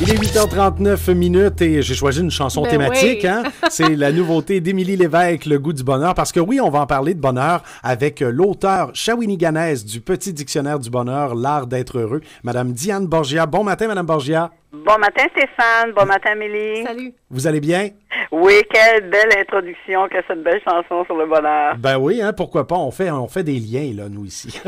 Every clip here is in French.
Il est 8h39 minutes et j'ai choisi une chanson thématique. Oui. Hein? C'est la nouveauté d'Émilie Lévesque, Le goût du bonheur. Parce que oui, on va en parler de bonheur avec l'auteur shawiniganaise du Petit dictionnaire du bonheur, L'art d'être heureux, Madame Diane Borgia. Bon matin, Madame Borgia. Bon matin, Stéphane. Bon matin, Amélie. Salut. Vous allez bien? Oui, quelle belle introduction que cette belle chanson sur le bonheur. Ben oui, hein, pourquoi pas? On fait des liens, là, nous, ici.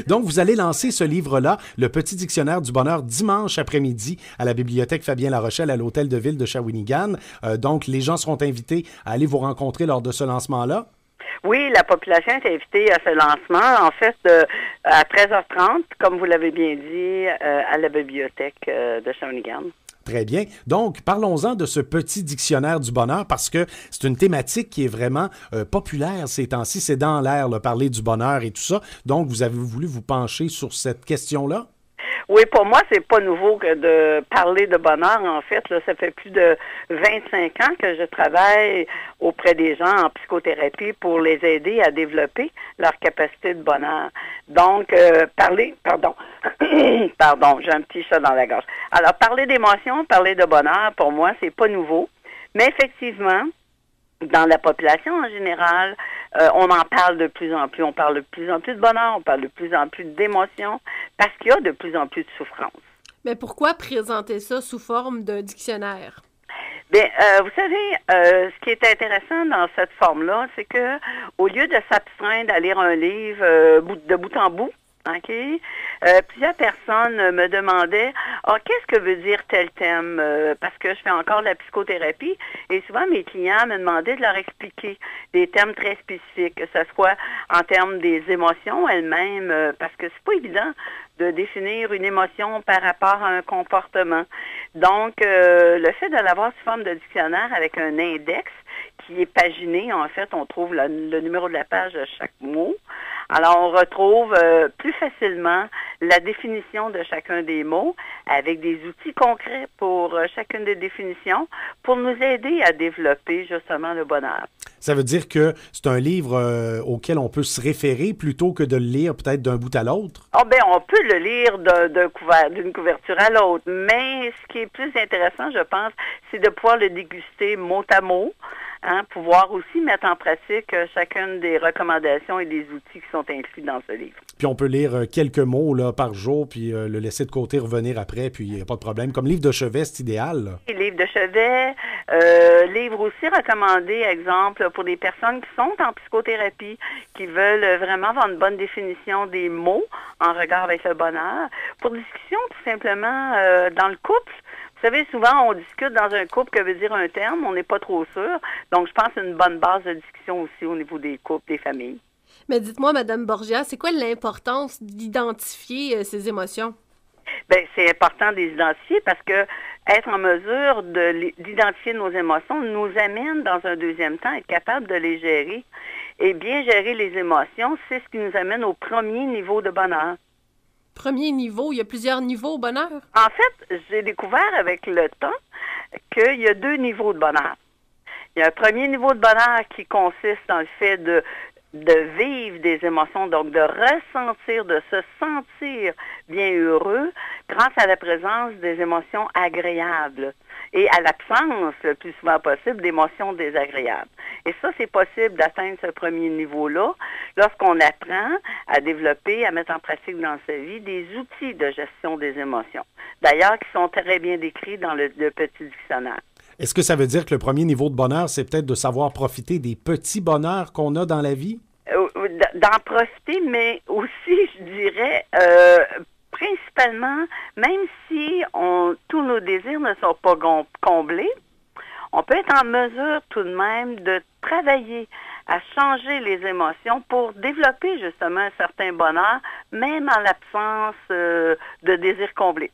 Donc, vous allez lancer ce livre-là, Le Petit dictionnaire du bonheur, dimanche après-midi à la bibliothèque Fabien-Larochelle à l'Hôtel de Ville de Shawinigan. Donc, les gens seront invités à aller vous rencontrer lors de ce lancement-là. Oui, la population est invitée à ce lancement, en fait, à 13h30, comme vous l'avez bien dit, à la bibliothèque de Shawinigan. Très bien. Donc, parlons-en de ce petit dictionnaire du bonheur parce que c'est une thématique qui est vraiment populaire ces temps-ci. C'est dans l'air, là, parler du bonheur et tout ça. Donc, vous avez voulu vous pencher sur cette question-là? Oui, pour moi, c'est pas nouveau que de parler de bonheur. En fait, là, ça fait plus de 25 ans que je travaille auprès des gens en psychothérapie pour les aider à développer leur capacité de bonheur. Donc, pardon, j'ai un petit chat dans la gorge. Alors, parler d'émotions, parler de bonheur, pour moi, c'est pas nouveau. Mais effectivement, dans la population en général, on en parle de plus en plus. On parle de plus en plus de bonheur, on parle de plus en plus d'émotions, parce qu'il y a de plus en plus de souffrance. Mais pourquoi présenter ça sous forme de dictionnaire? Bien, vous savez, ce qui est intéressant dans cette forme-là, c'est que au lieu de s'abstraindre à lire un livre de bout en bout, OK? Plusieurs personnes me demandaient qu'est-ce que veut dire tel thème? Parce que je fais encore de la psychothérapie et souvent mes clients me demandaient de leur expliquer des thèmes très spécifiques, que ce soit en termes des émotions elles-mêmes, parce que c'est pas évident de définir une émotion par rapport à un comportement. Donc, le fait de l'avoir sous forme de dictionnaire avec un index qui est paginé, en fait, on trouve le numéro de la page à chaque mot. Alors, on retrouve plus facilement la définition de chacun des mots avec des outils concrets pour chacune des définitions pour nous aider à développer justement le bonheur. Ça veut dire que c'est un livre auquel on peut se référer plutôt que de le lire peut-être d'un bout à l'autre? On peut le lire d'une couverture à l'autre, mais ce qui est plus intéressant, je pense, c'est de pouvoir le déguster mot à mot. Pouvoir aussi mettre en pratique chacune des recommandations et des outils qui sont inclus dans ce livre. Puis on peut lire quelques mots là, par jour, puis le laisser de côté, revenir après, puis il n'y a pas de problème. Comme livre de chevet, c'est idéal. Là. Livre de chevet, livre aussi recommandé, exemple, pour des personnes qui sont en psychothérapie, qui veulent vraiment avoir une bonne définition des mots en regard avec le bonheur. Pour discussion, tout simplement, dans le couple. Vous savez, souvent, on discute dans un couple que veut dire un terme, on n'est pas trop sûr. Donc, je pense que c'est une bonne base de discussion aussi au niveau des couples, des familles. Mais dites-moi, Madame Borgia, c'est quoi l'importance d'identifier ces émotions? Bien, c'est important de les identifier parce que être en mesure d'identifier nos émotions nous amène, dans un deuxième temps, à être capable de les gérer. Et bien gérer les émotions, c'est ce qui nous amène au premier niveau de bonheur. Premier niveau, il y a plusieurs niveaux au bonheur? En fait, j'ai découvert avec le temps qu'il y a 2 niveaux de bonheur. Il y a un premier niveau de bonheur qui consiste dans le fait de vivre des émotions, donc de ressentir, de se sentir bien heureux grâce à la présence des émotions agréables et à l'absence, le plus souvent possible, d'émotions désagréables. Et ça, c'est possible d'atteindre ce premier niveau-là lorsqu'on apprend à développer, à mettre en pratique dans sa vie des outils de gestion des émotions. D'ailleurs, qui sont très bien décrits dans le petit dictionnaire. Est-ce que ça veut dire que le premier niveau de bonheur, c'est peut-être de savoir profiter des petits bonheurs qu'on a dans la vie? D'en profiter, mais aussi, je dirais, principalement, même si tous nos désirs ne sont pas comblés, on peut être en mesure tout de même de travailler à changer les émotions pour développer justement un certain bonheur, même en l'absence de désirs comblés.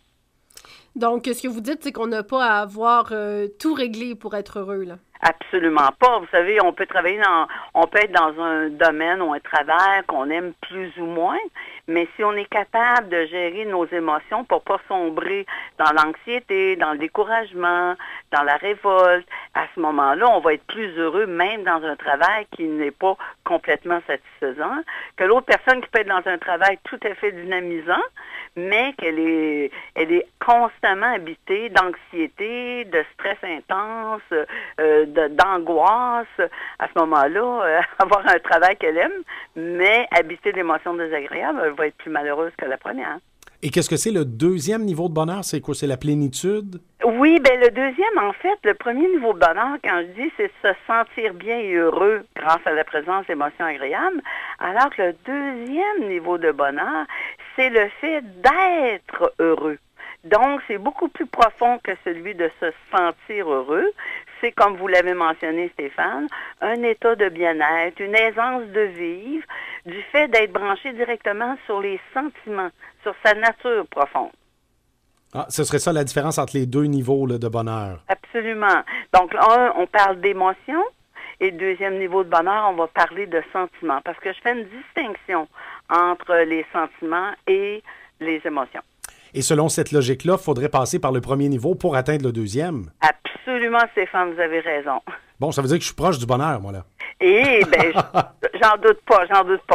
Donc, ce que vous dites, c'est qu'on n'a pas à avoir tout réglé pour être heureux, là. Absolument pas. Vous savez, on peut être dans un domaine ou un travail qu'on aime plus ou moins, mais si on est capable de gérer nos émotions pour pas sombrer dans l'anxiété, dans le découragement, dans la révolte, à ce moment-là, on va être plus heureux même dans un travail qui n'est pas complètement satisfaisant, que l'autre personne qui peut être dans un travail tout à fait dynamisant, mais elle est constamment habitée d'anxiété, de stress intense, d'angoisse. À ce moment-là, avoir un travail qu'elle aime, mais habitée d'émotions désagréables, elle va être plus malheureuse que la première. Et qu'est-ce que c'est le deuxième niveau de bonheur? C'est quoi? C'est la plénitude? Oui, bien le deuxième, en fait, le premier niveau de bonheur, quand je dis, c'est se sentir bien et heureux grâce à la présence d'émotions agréables, alors que le deuxième niveau de bonheur, c'est le fait d'être heureux. Donc, c'est beaucoup plus profond que celui de se sentir heureux. C'est, comme vous l'avez mentionné, Stéphane, un état de bien-être, une aisance de vivre, du fait d'être branché directement sur les sentiments, sur sa nature profonde. Ah, ce serait ça la différence entre les deux niveaux là, de bonheur. Absolument. Donc, un, on parle d'émotion, et le deuxième niveau de bonheur, on va parler de sentiments, parce que je fais une distinction entre les sentiments et les émotions. Et selon cette logique-là, il faudrait passer par le premier niveau pour atteindre le deuxième. Absolument, Stéphane, vous avez raison. Bon, ça veut dire que je suis proche du bonheur, moi, là. Et ben, j'en doute pas,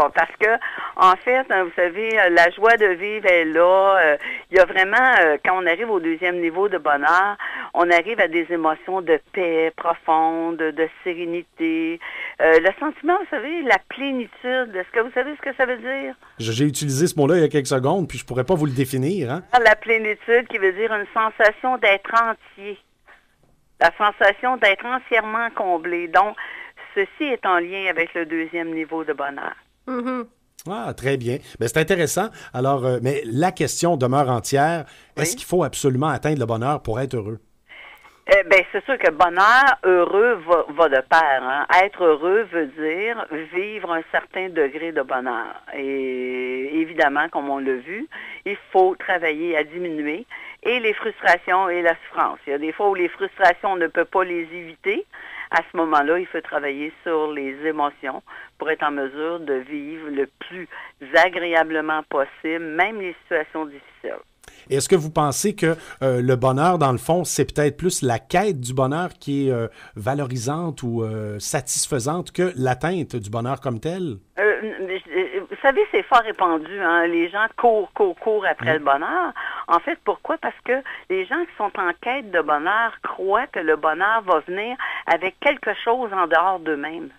parce que en fait, vous savez, la joie de vivre est là. Il y a vraiment, quand on arrive au deuxième niveau de bonheur, on arrive à des émotions de paix profonde, de sérénité. Le sentiment, vous savez, la plénitude. Est-ce que vous savez ce que ça veut dire? J'ai utilisé ce mot-là il y a quelques secondes, puis je pourrais pas vous le définir, hein? La plénitude qui veut dire une sensation d'être entier. La sensation d'être entièrement comblé. Donc, ceci est en lien avec le deuxième niveau de bonheur. Mm-hmm. Ah, très bien. Bien, c'est intéressant. Alors, mais la question demeure entière. Oui. Est-ce qu'il faut absolument atteindre le bonheur pour être heureux? Ben, c'est sûr que bonheur, heureux va de pair. Hein. Être heureux veut dire vivre un certain degré de bonheur. Et évidemment, comme on l'a vu, il faut travailler à diminuer et les frustrations et la souffrance. Il y a des fois où les frustrations, on ne peut pas les éviter. À ce moment-là, il faut travailler sur les émotions pour être en mesure de vivre le plus agréablement possible, même les situations difficiles. Est-ce que vous pensez que le bonheur, dans le fond, c'est peut-être plus la quête du bonheur qui est valorisante ou satisfaisante que l'atteinte du bonheur comme tel? Vous savez, c'est fort répandu. Hein? Les gens courent après le bonheur. En fait, pourquoi? Parce que les gens qui sont en quête de bonheur croient que le bonheur va venir avec quelque chose en dehors d'eux-mêmes.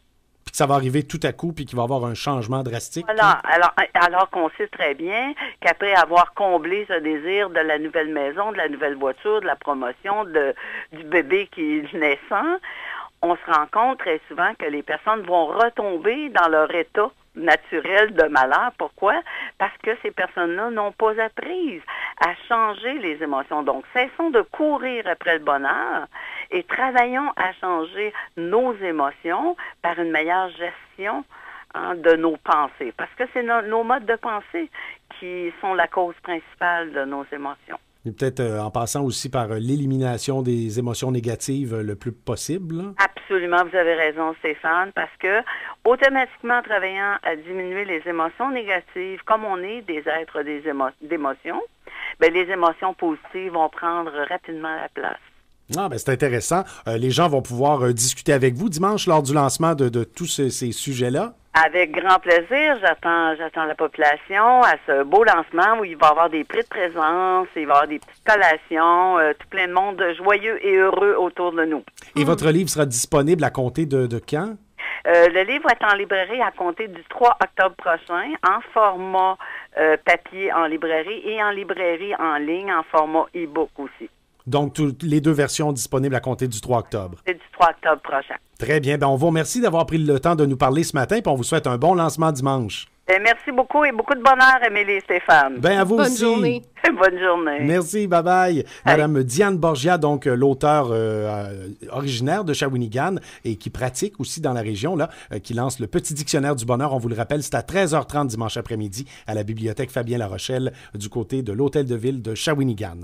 Puis que ça va arriver tout à coup, puis qu'il va y avoir un changement drastique. Voilà. Alors qu'on sait très bien qu'après avoir comblé ce désir de la nouvelle maison, de la nouvelle voiture, de la promotion, du bébé qui est naissant, on se rend compte très souvent que les personnes vont retomber dans leur état naturel de malheur. Pourquoi? Parce que ces personnes-là n'ont pas appris à changer les émotions. Donc, cessons de courir après le bonheur et travaillons à changer nos émotions par une meilleure gestion de nos pensées. Parce que c'est nos modes de pensée qui sont la cause principale de nos émotions. Et peut-être en passant aussi par l'élimination des émotions négatives le plus possible. Là. Absolument, vous avez raison, Stéphane, parce que automatiquement, en travaillant à diminuer les émotions négatives, comme on est des êtres d'émotions, bien, les émotions positives vont prendre rapidement la place. Ah, ben c'est intéressant. Les gens vont pouvoir discuter avec vous dimanche lors du lancement de tous ces sujets-là. Avec grand plaisir, j'attends la population à ce beau lancement où il va y avoir des prix de présence, il va y avoir des petites collations, tout plein de monde joyeux et heureux autour de nous. Et votre livre sera disponible à compter de quand? Le livre va être en librairie à compter du 3 octobre prochain, en format papier en librairie et en librairie en ligne en format e-book aussi. Donc, les deux versions disponibles à compter du 3 octobre. C'est du 3 octobre prochain. Très bien. Ben, on vous remercie d'avoir pris le temps de nous parler ce matin, puis on vous souhaite un bon lancement dimanche. Merci beaucoup et beaucoup de bonheur, Amélie et Stéphane. Ben, à vous aussi. Bonne journée. Bonne journée. Merci, bye-bye. Madame Diane Borgia, donc l'auteur originaire de Shawinigan et qui pratique aussi dans la région, là, qui lance le Petit Dictionnaire du bonheur. On vous le rappelle, c'est à 13h30 dimanche après-midi à la bibliothèque Fabien-La Rochelle du côté de l'Hôtel de Ville de Shawinigan.